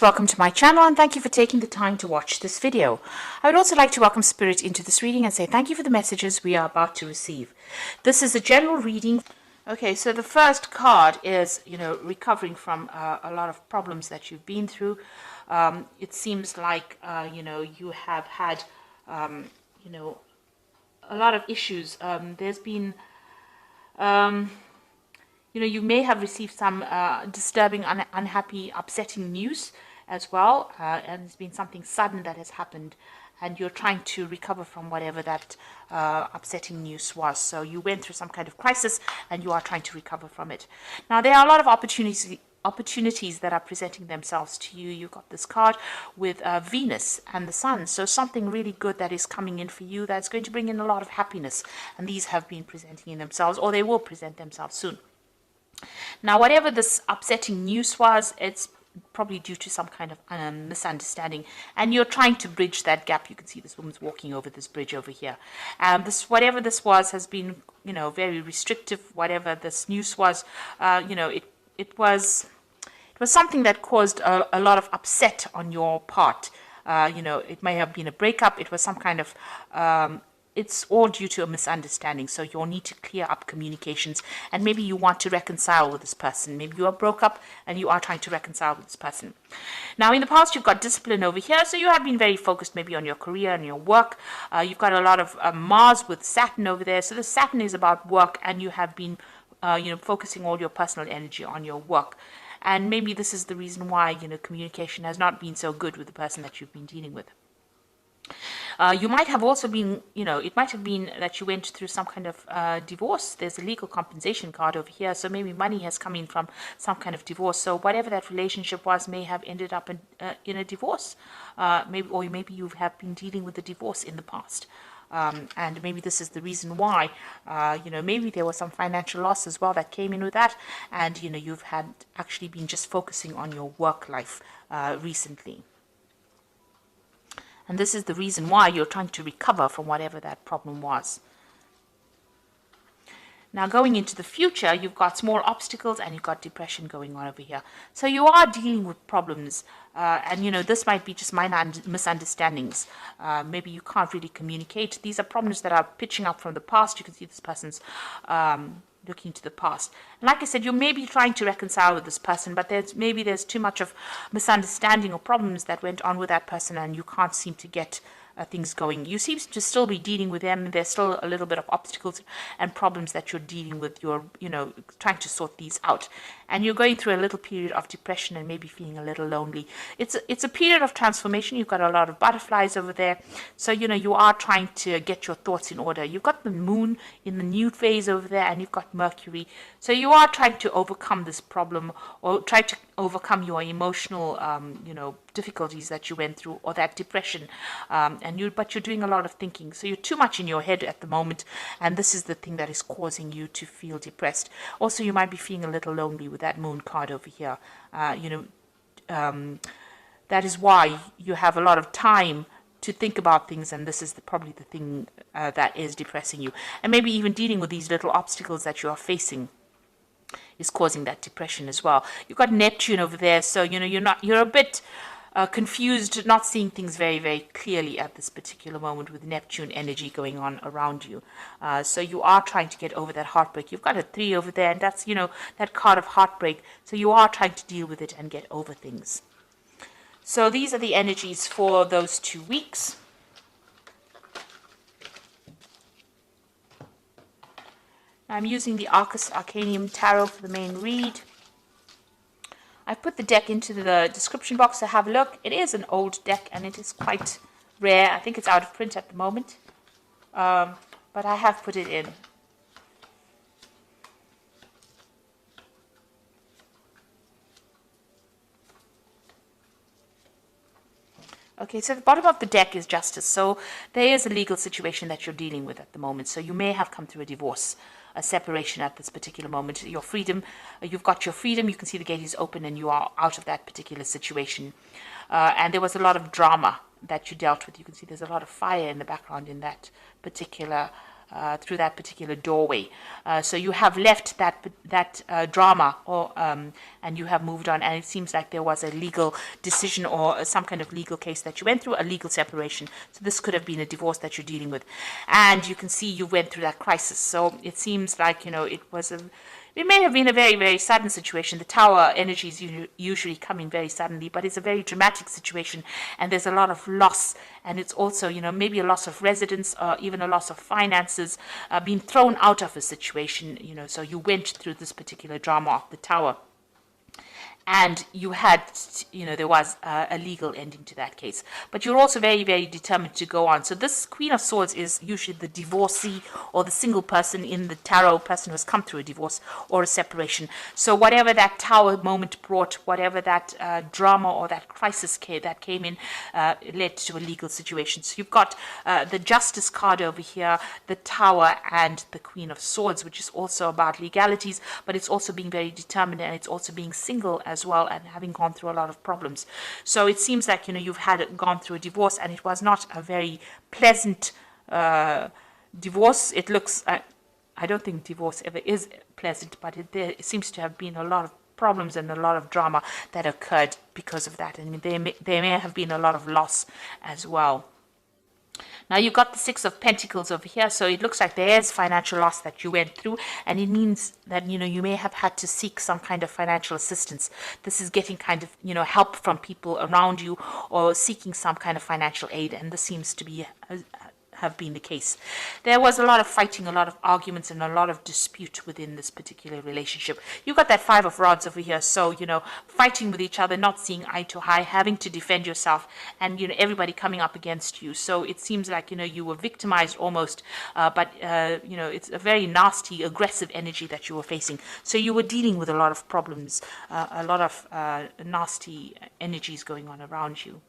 Welcome to my channel and thank you for taking the time to watch this video. I would also like to welcome Spirit into this reading and say thank you for the messages we are about to receive. This is a general reading. Okay, so the first card is, recovering from a lot of problems that you've been through. It seems like, you have had, a lot of issues. There's been, you may have received some disturbing, unhappy, upsetting news as well, and it's been something sudden that has happened, and you're trying to recover from whatever that upsetting news was. So you went through some kind of crisis, and you are trying to recover from it. Now, there are a lot of opportunities that are presenting themselves to you. You've got this card with Venus and the Sun, so something really good that is coming in for you that's going to bring in a lot of happiness, and these have been presenting in themselves, or they will present themselves soon. Now, whatever this upsetting news was, it's probably due to some kind of misunderstanding, and you're trying to bridge that gap. You can see this woman's walking over this bridge over here. Whatever this was has been, very restrictive. Whatever this news was, it was something that caused a lot of upset on your part. It may have been a breakup. It was some kind of it's all due to a misunderstanding. So you'll need to clear up communications, and maybe you want to reconcile with this person. Maybe you are broke up and you are trying to reconcile with this person. Now, in the past, you've got discipline over here. So you have been very focused maybe on your career and your work. You've got a lot of Mars with Saturn over there. So the Saturn is about work, and you have been, focusing all your personal energy on your work. And maybe this is the reason why, communication has not been so good with the person that you've been dealing with. You might have also been, it might have been that you went through some kind of divorce. There's a legal compensation card over here. So maybe money has come in from some kind of divorce. So whatever that relationship was may have ended up in a divorce. Maybe you have been dealing with a divorce in the past. And maybe this is the reason why, maybe there was some financial loss as well that came in with that. And, you've had actually been just focusing on your work life recently. And this is the reason why you're trying to recover from whatever that problem was. Now, going into the future, you've got small obstacles and you've got depression going on over here. So you are dealing with problems. And, this might be just minor misunderstandings. Maybe you can't really communicate. These are problems that are pitching up from the past. You can see this person's looking to the past. And like I said, you may be trying to reconcile with this person, but there's too much of misunderstanding or problems that went on with that person, and you can't seem to get things going. You seem to still be dealing with them. There's still a little bit of obstacles and problems that you're dealing with. You're, trying to sort these out. And you're going through a little period of depression and maybe feeling a little lonely. It's a period of transformation. You've got a lot of butterflies over there. So, you are trying to get your thoughts in order. You've got the moon in the new phase over there, and you've got Mercury. So you are trying to overcome this problem, or try to overcome your emotional, difficulties that you went through, or that depression. But you're doing a lot of thinking. So you're too much in your head at the moment, and this is the thing that is causing you to feel depressed. Also, you might be feeling a little lonely with that moon card over here. That is why you have a lot of time to think about things, and this is probably the thing that is depressing you. And maybe even dealing with these little obstacles that you are facing is causing that depression as well. You've got Neptune over there, so you're a bit confused, not seeing things very, very clearly at this particular moment with Neptune energy going on around you. So you are trying to get over that heartbreak. You've got a 3 over there, and that's, that card of heartbreak. So you are trying to deal with it and get over things. So these are the energies for those 2 weeks. I'm using the Arcus Arcanium Tarot for the main read. I've put the deck into the description box to have a look. It is an old deck, and it is quite rare. I think it's out of print at the moment. But I have put it in. Okay, so the bottom of the deck is justice. So there is a legal situation that you're dealing with at the moment. So you may have come through a divorce, a separation at this particular moment. Your freedom, you've got your freedom. You can see the gate is open and you are out of that particular situation. And there was a lot of drama that you dealt with. You can see there's a lot of fire in the background in that particular through that particular doorway. So you have left that drama, and you have moved on. And it seems like there was a legal decision or some kind of legal case that you went through, a legal separation. So this could have been a divorce that you're dealing with, and you can see you went through that crisis. So it seems like it may have been a very, very sudden situation. The tower energies usually come in very suddenly, but it's a very dramatic situation, and there's a lot of loss. And it's also, maybe a loss of residence or even a loss of finances, being thrown out of a situation, so you went through this particular drama of the tower. And you had, there was a legal ending to that case. But you're also very, very determined to go on. So this Queen of Swords is usually the divorcee or the single person in the tarot, person who has come through a divorce or a separation. So whatever that tower moment brought, whatever that drama or that crisis that came in, led to a legal situation. So you've got the Justice card over here, the Tower, and the Queen of Swords, which is also about legalities, but it's also being very determined, and it's also being single as well, and having gone through a lot of problems. So it seems like you've gone through a divorce, and it was not a very pleasant divorce. It looks I don't think divorce ever is pleasant, but there seems to have been a lot of problems and a lot of drama that occurred because of that, and there may have been a lot of loss as well. Now you've got the Six of Pentacles over here, so it looks like there's financial loss that you went through, and it means that you may have had to seek some kind of financial assistance. This is getting kind of help from people around you, or seeking some kind of financial aid, and this seems to be have been the case. There was a lot of fighting, a lot of arguments, and a lot of dispute within this particular relationship. You got that Five of Rods over here, so fighting with each other, not seeing eye to eye, having to defend yourself, and everybody coming up against you. So it seems like you were victimized almost, but it's a very nasty, aggressive energy that you were facing. So you were dealing with a lot of problems, a lot of nasty energies going on around you.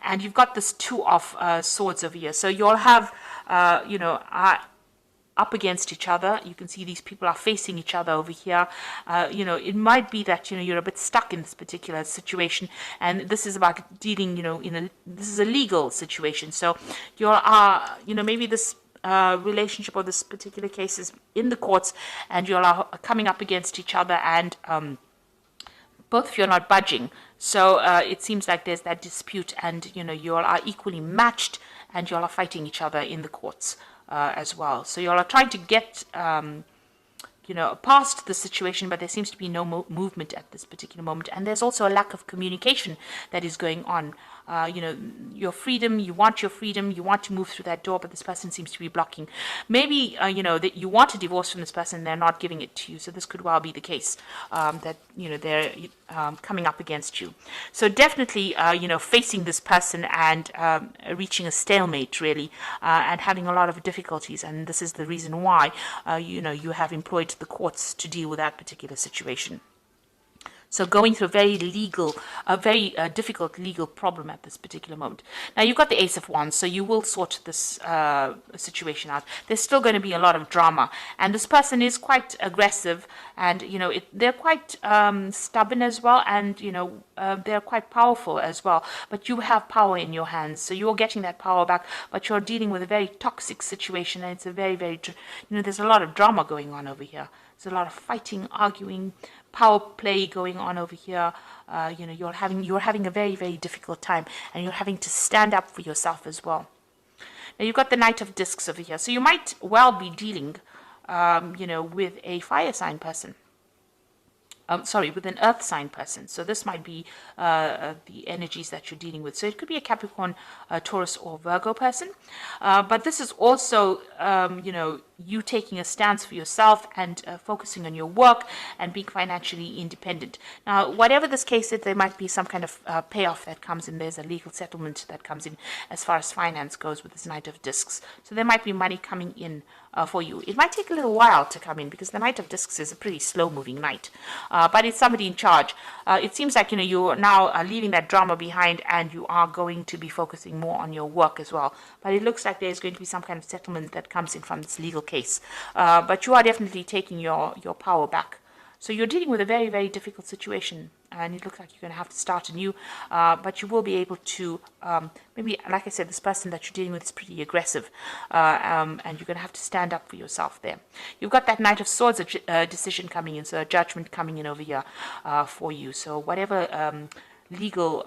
And you've got this Two of Swords over here. So you'll have, up against each other. You can see these people are facing each other over here. It might be that, you're a bit stuck in this particular situation. And this is about dealing, this is a legal situation. So you are, maybe this relationship or this particular case is in the courts, and you are coming up against each other, and both of you are not budging. So it seems like there's that dispute, and you all are equally matched, and you all are fighting each other in the courts as well. So you all are trying to get past the situation, but there seems to be no movement at this particular moment. And there's also a lack of communication that is going on. Your freedom, you want to move through that door, but this person seems to be blocking. Maybe, that you want a divorce from this person, they're not giving it to you. So this could well be the case, that, they're coming up against you. So definitely, facing this person and reaching a stalemate, really, and having a lot of difficulties. And this is the reason why, you have employed the courts to deal with that particular situation. So going through a very difficult legal problem at this particular moment. Now you've got the Ace of Wands, so you will sort this situation out. There's still going to be a lot of drama, and this person is quite aggressive, and they're quite stubborn as well, and they're quite powerful as well. But you have power in your hands, so you're getting that power back. But you're dealing with a very toxic situation, and it's a very, very there's a lot of drama going on over here. There's a lot of fighting, arguing, power play going on over here. You're having a very, very difficult time, and you're having to stand up for yourself as well. Now you've got the Knight of Discs over here, so you might well be dealing, with a fire sign person. With an earth sign person. So this might be the energies that you're dealing with. So it could be a Capricorn, Taurus, or Virgo person. But this is also, you taking a stance for yourself and focusing on your work and being financially independent. Now, whatever this case is, there might be some kind of payoff that comes in. There's a legal settlement that comes in as far as finance goes with this Knight of Discs. So there might be money coming in for you. It might take a little while to come in, because the Knight of Discs is a pretty slow-moving knight. But it's somebody in charge. It seems like, you're now leaving that drama behind, and you are going to be focusing more on your work as well. But it looks like there's going to be some kind of settlement that comes in from this legal case. But you are definitely taking your power back. So you're dealing with a very, very difficult situation, and it looks like you're going to have to start anew, but you will be able to, maybe, like I said, this person that you're dealing with is pretty aggressive, and you're going to have to stand up for yourself there. You've got that Knight of Swords decision coming in, so a judgment coming in over here for you. So whatever legal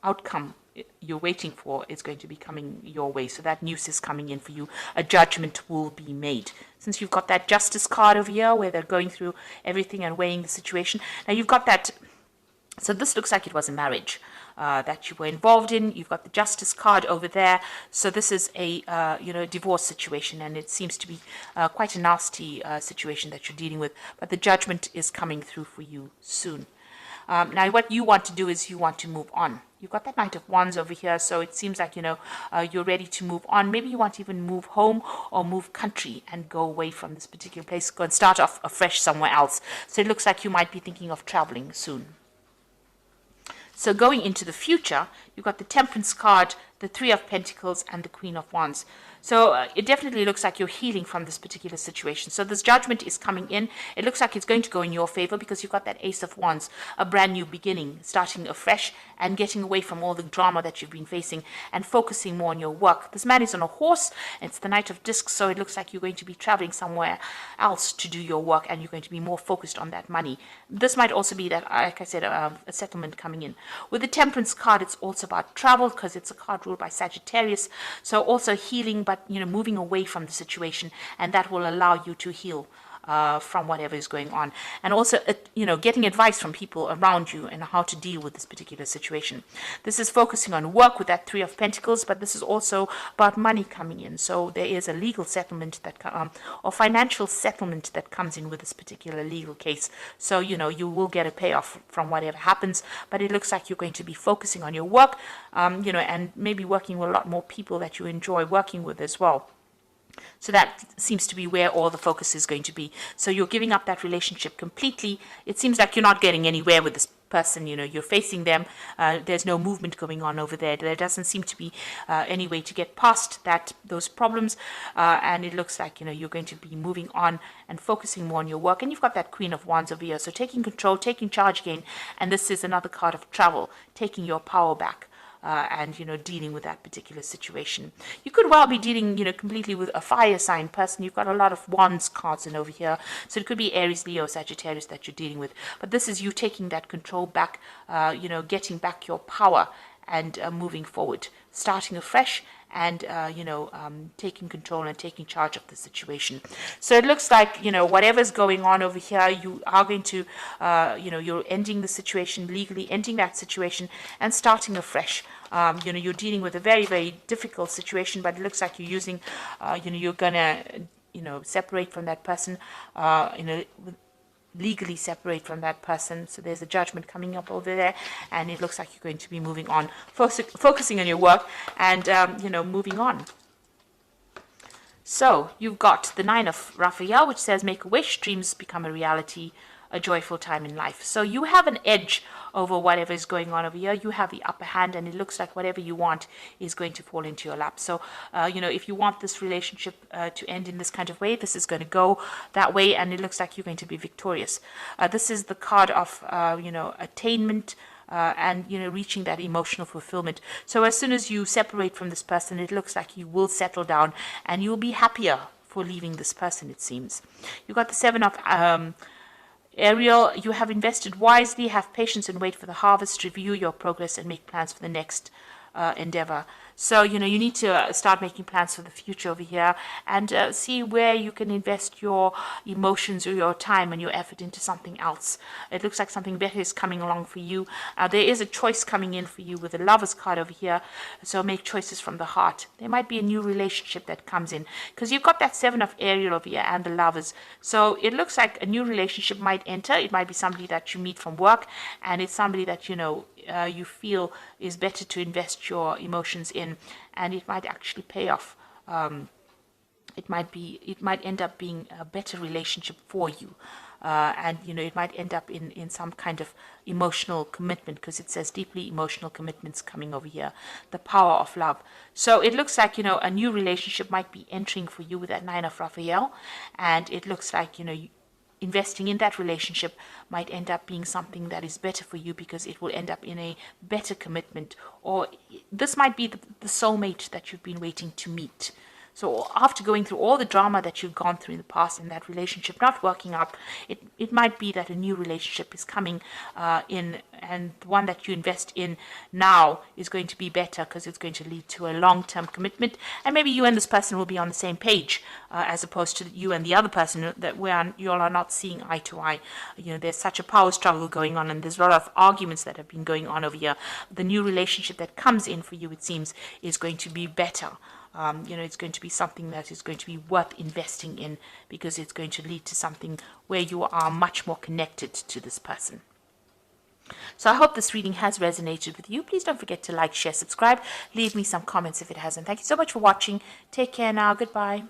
outcome you're waiting for is going to be coming your way. So that news is coming in for you. A judgment will be made. Since you've got that Justice card over here where they're going through everything and weighing the situation. Now you've got that, so this looks like it was a marriage that you were involved in. You've got the Justice card over there. So this is a divorce situation, and it seems to be quite a nasty situation that you're dealing with. But the judgment is coming through for you soon. Now, what you want to do is you want to move on. You've got that Knight of Wands over here, so it seems like, you're ready to move on. Maybe you want to even move home or move country and go away from this particular place, go and start off afresh somewhere else. So it looks like you might be thinking of traveling soon. So going into the future, you've got the Temperance card, the Three of Pentacles, and the Queen of Wands. So it definitely looks like you're healing from this particular situation. So this judgment is coming in. It looks like it's going to go in your favor because you've got that Ace of Wands, a brand new beginning, starting afresh and getting away from all the drama that you've been facing and focusing more on your work. This man is on a horse. It's the Knight of Discs, so it looks like you're going to be traveling somewhere else to do your work, and you're going to be more focused on that money. This might also be that, like I said, a settlement coming in. With the Temperance card, it's also about travel because it's a card ruled by Sagittarius. So also healing, but moving away from the situation, and that will allow you to heal from whatever is going on, and also getting advice from people around you and how to deal with this particular situation. This is focusing on work with that Three of Pentacles, but this is also about money coming in. So there is a legal settlement that or financial settlement that comes in with this particular legal case. So you will get a payoff from whatever happens, but it looks like you're going to be focusing on your work, and maybe working with a lot more people that you enjoy working with as well. So that seems to be where all the focus is going to be. So you're giving up that relationship completely. It seems like you're not getting anywhere with this person. You're facing them. There's no movement going on over there. There doesn't seem to be any way to get past those problems. And it looks like, you're going to be moving on and focusing more on your work. And you've got that Queen of Wands over here. So taking control, taking charge again. And this is another card of travel, taking your power back. And dealing with that particular situation. You could well be dealing completely with a fire sign person. You've got a lot of Wands cards in over here, so it could be Aries, Leo, Sagittarius that you're dealing with, but this is you taking that control back, getting back your power and moving forward, starting afresh, and taking control and taking charge of the situation. So it looks like whatever's going on over here, you are going to you're ending the situation legally, ending that situation and starting afresh. You're dealing with a very, very difficult situation, but it looks like you're using you're gonna separate from that person, legally separate from that person. So there's a judgment coming up over there, and it looks like you're going to be moving on, focusing on your work and moving on. So you've got the Nine of Raphael, which says make a wish, dreams become a reality, a joyful time in life. So you have an edge over whatever is going on over here. You have the upper hand, and it looks like whatever you want is going to fall into your lap. So if you want this relationship to end in this kind of way, this is going to go that way, and it looks like you're going to be victorious. This is the card of attainment, and reaching that emotional fulfillment. So as soon as you separate from this person, it looks like you will settle down and you'll be happier for leaving this person, it seems. You've got the Seven of Ariel. You have invested wisely, have patience and wait for the harvest, review your progress and make plans for the next endeavor. So you need to start making plans for the future over here, and see where you can invest your emotions or your time and your effort into something else. It looks like something better is coming along for you. There is a choice coming in for you with the Lovers card over here, so make choices from the heart. There might be a new relationship that comes in, because you've got that Seven of Ariel over here and the Lovers. So it looks like a new relationship might enter. It might be somebody that you meet from work, and it's somebody that you feel is better to invest your emotions in, and it might actually pay off. It might end up being a better relationship for you. and it might end up in some kind of emotional commitment, because it says deeply emotional commitments coming over here, the power of love. So it looks like a new relationship might be entering for you with that Nine of Raphael, and it looks like investing in that relationship might end up being something that is better for you, because it will end up in a better commitment, or this might be the soulmate that you've been waiting to meet. So after going through all the drama that you've gone through in the past and that relationship not working out, it might be that a new relationship is coming in, and the one that you invest in now is going to be better, because it's going to lead to a long-term commitment, and maybe you and this person will be on the same page, as opposed to you and the other person that where you all are not seeing eye to eye. There's such a power struggle going on, and there's a lot of arguments that have been going on over here. The new relationship that comes in for you, it seems, is going to be better. It's going to be something that is going to be worth investing in, because it's going to lead to something where you are much more connected to this person. So I hope this reading has resonated with you. Please don't forget to like, share, subscribe. Leave me some comments if it hasn't. Thank you so much for watching. Take care now. Goodbye.